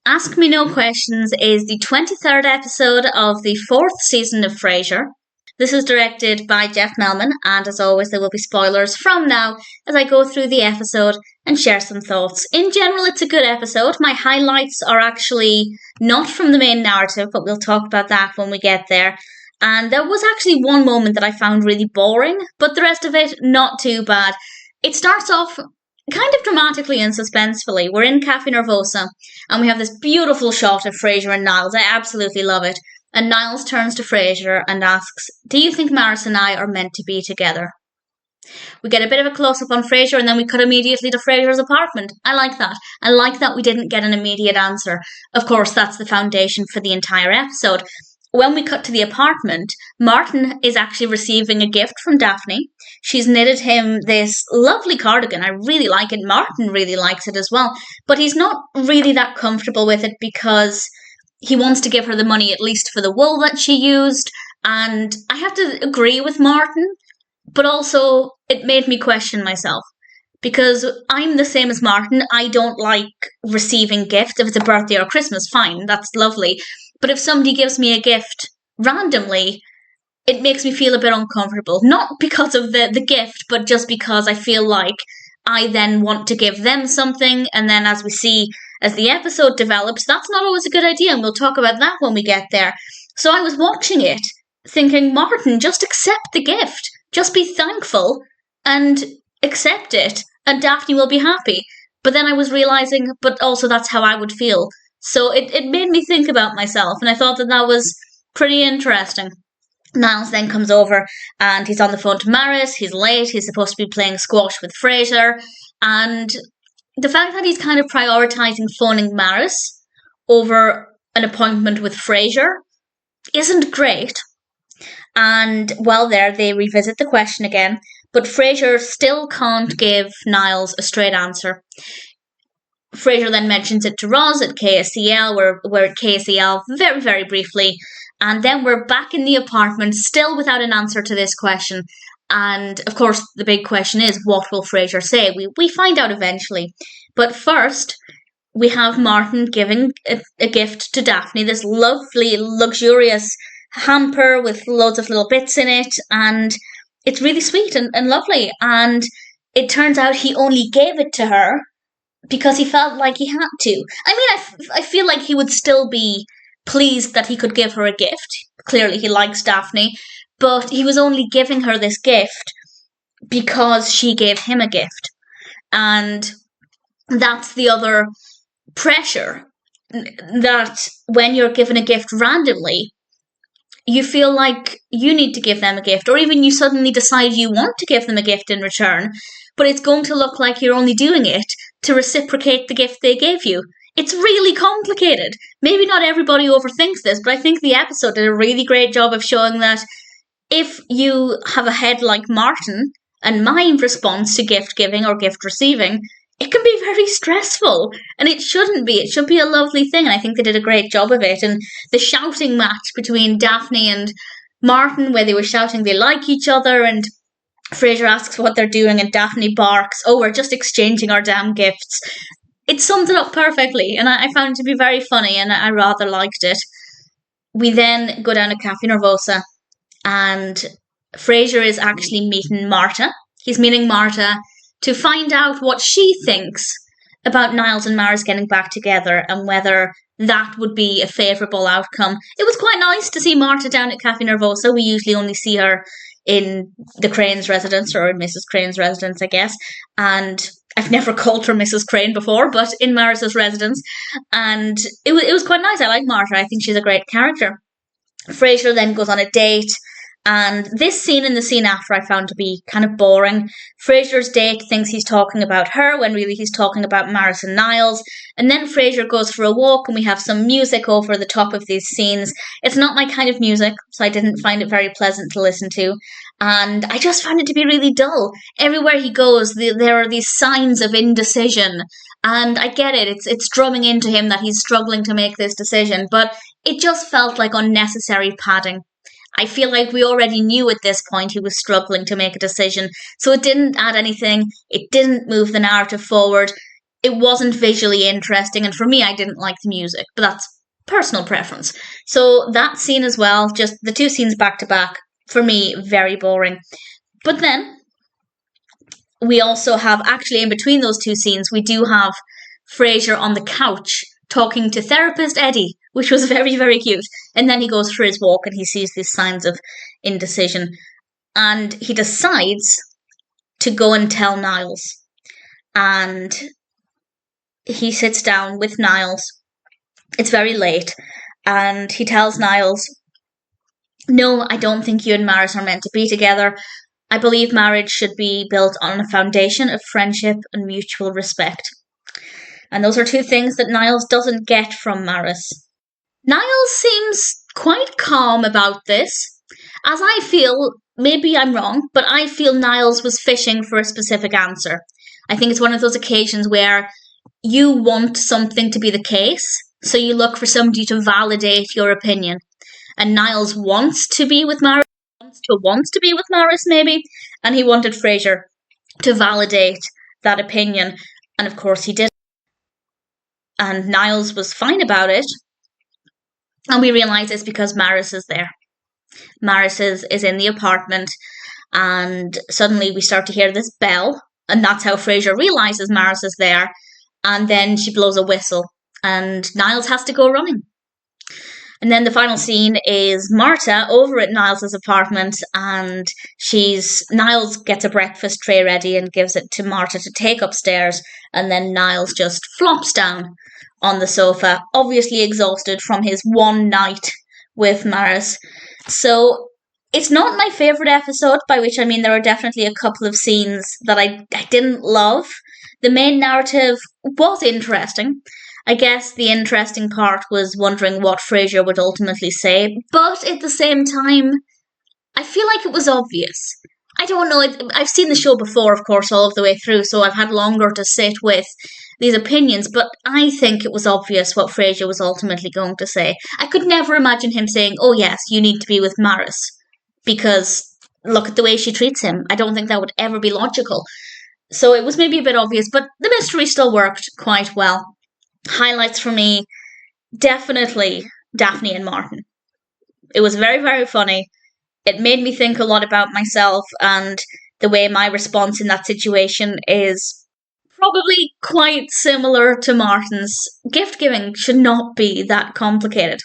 Ask Me No Questions is the 23rd episode of the 4th season of Frasier. This is directed by Jeff Melman, and as always, there will be spoilers from now as I go through the episode and share some thoughts. In general, it's a good episode. My highlights are actually not from the main narrative, but we'll talk about that when we get there. And there was actually one moment that I found really boring, but the rest of it, not too bad. It starts off kind of dramatically and suspensefully. We're in Cafe Nervosa, and we have this beautiful shot of Frasier and Niles. I absolutely love it. And Niles turns to Frasier and asks, "Do you think Maris and I are meant to be together?" We get a bit of a close-up on Frasier, and then we cut immediately to Frasier's apartment. I like that. I like that we didn't get an immediate answer. Of course, that's the foundation for the entire episode. When we cut to the apartment, Martin is actually receiving a gift from Daphne. She's knitted him this lovely cardigan. I really like it. Martin really likes it as well. But he's not really that comfortable with it because he wants to give her the money at least for the wool that she used. And I have to agree with Martin, but also it made me question myself. Because I'm the same as Martin. I don't like receiving gifts. If it's a birthday or Christmas, fine, that's lovely. But if somebody gives me a gift randomly, it makes me feel a bit uncomfortable. Not because of the gift, but just because I feel like I then want to give them something. And then as we see, as the episode develops, that's not always a good idea. And we'll talk about that when we get there. So I was watching it thinking, Martin, just accept the gift. Just be thankful and accept it. And Daphne will be happy. But then I was realising, but also that's how I would feel. So it made me think about myself, and I thought that was pretty interesting. Niles then comes over, and he's on the phone to Maris. He's late. He's supposed to be playing squash with Frasier. And the fact that he's kind of prioritising phoning Maris over an appointment with Frasier isn't great. And while there, they revisit the question again, but Frasier still can't give Niles a straight answer. Frasier then mentions it to Roz at KSCL. We're at KSCL very, very briefly. And then we're back in the apartment, still without an answer to this question. And, of course, the big question is, what will Frasier say? We find out eventually. But first, we have Martin giving a gift to Daphne, this lovely, luxurious hamper with loads of little bits in it. And it's really sweet and lovely. And it turns out he only gave it to her because he felt like he had to. I mean, I feel like he would still be pleased that he could give her a gift. Clearly, he likes Daphne, but he was only giving her this gift because she gave him a gift. And that's the other pressure, that when you're given a gift randomly, you feel like you need to give them a gift, or even you suddenly decide you want to give them a gift in return, but it's going to look like you're only doing it to reciprocate the gift they gave you. It's really complicated. Maybe not everybody overthinks this, but I think the episode did a really great job of showing that if you have a head like Martin, and my response to gift giving or gift receiving, it can be very stressful, and it shouldn't be. It should be a lovely thing, and I think they did a great job of it. And the shouting match between Daphne and Martin, where they were shouting they like each other, and Frasier asks what they're doing, and Daphne barks, "Oh, we're just exchanging our damn gifts." It sums it up perfectly, and I found it to be very funny, and I rather liked it. We then go down to Cafe Nervosa, and Frasier is actually meeting Marta. He's meeting Marta to find out what she thinks about Niles and Maris getting back together and whether that would be a favourable outcome. It was quite nice to see Marta down at Cafe Nervosa. We usually only see her in the Crane's residence, or in Mrs. Crane's residence, I guess. And I've never called her Mrs. Crane before, but in Maris's residence. And it was quite nice. I like Marta. I think she's a great character. Frasier then goes on a date. And this scene and the scene after I found to be kind of boring. Frasier's date thinks he's talking about her when really he's talking about Maris and Niles. And then Frasier goes for a walk and we have some music over the top of these scenes. It's not my kind of music, so I didn't find it very pleasant to listen to. And I just found it to be really dull. Everywhere he goes, there are these signs of indecision. And I get it, it's drumming into him that he's struggling to make this decision. But it just felt like unnecessary padding. I feel like we already knew at this point he was struggling to make a decision, so it didn't add anything, it didn't move the narrative forward. it wasn't visually interesting, and for me, I didn't like the music, but that's personal preference. So that scene as well, just the two scenes back to back, for me, very boring. But then we also have, actually in between those two scenes, we do have Frasier on the couch talking to therapist Eddie, which was very, very cute. And then he goes for his walk and he sees these signs of indecision. And he decides to go and tell Niles. And he sits down with Niles. It's very late. And he tells Niles, "No, I don't think you and Maris are meant to be together. I believe marriage should be built on a foundation of friendship and mutual respect." And those are two things that Niles doesn't get from Maris. Niles seems quite calm about this, as I feel, maybe I'm wrong, but I feel Niles was fishing for a specific answer. I think it's one of those occasions where you want something to be the case, so you look for somebody to validate your opinion. And Niles wants to be with Maris, wants to be with Maris maybe, and he wanted Frasier to validate that opinion, and of course he did. And Niles was fine about it, and we realise it's because Maris is there. Maris is in the apartment, and suddenly we start to hear this bell, and that's how Frasier realises Maris is there, and then she blows a whistle, and Niles has to go running. And then the final scene is Marta over at Niles' apartment, and Niles gets a breakfast tray ready and gives it to Marta to take upstairs, and then Niles just flops down on the sofa, obviously exhausted from his one night with Maris. So it's not my favourite episode, by which I mean there are definitely a couple of scenes that I didn't love. The main narrative was interesting. I guess the interesting part was wondering what Frasier would ultimately say, but at the same time, I feel like it was obvious. I don't know, I've seen the show before, of course, all of the way through, so I've had longer to sit with these opinions, but I think it was obvious what Frasier was ultimately going to say. I could never imagine him saying, "Oh yes, you need to be with Maris," because look at the way she treats him. I don't think that would ever be logical. So it was maybe a bit obvious, but the mystery still worked quite well. Highlights for me, definitely Daphne and Martin. It was very, very funny. It made me think a lot about myself and the way my response in that situation is probably quite similar to Martin's. Gift giving should not be that complicated.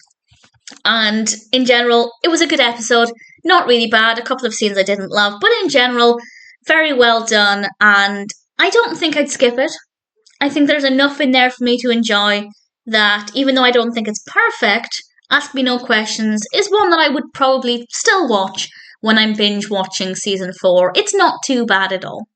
And in general, it was a good episode. Not really bad. A couple of scenes I didn't love, but in general, very well done. And I don't think I'd skip it. I think there's enough in there for me to enjoy that, even though I don't think it's perfect, Ask Me No Questions is one that I would probably still watch when I'm binge watching season 4. It's not too bad at all.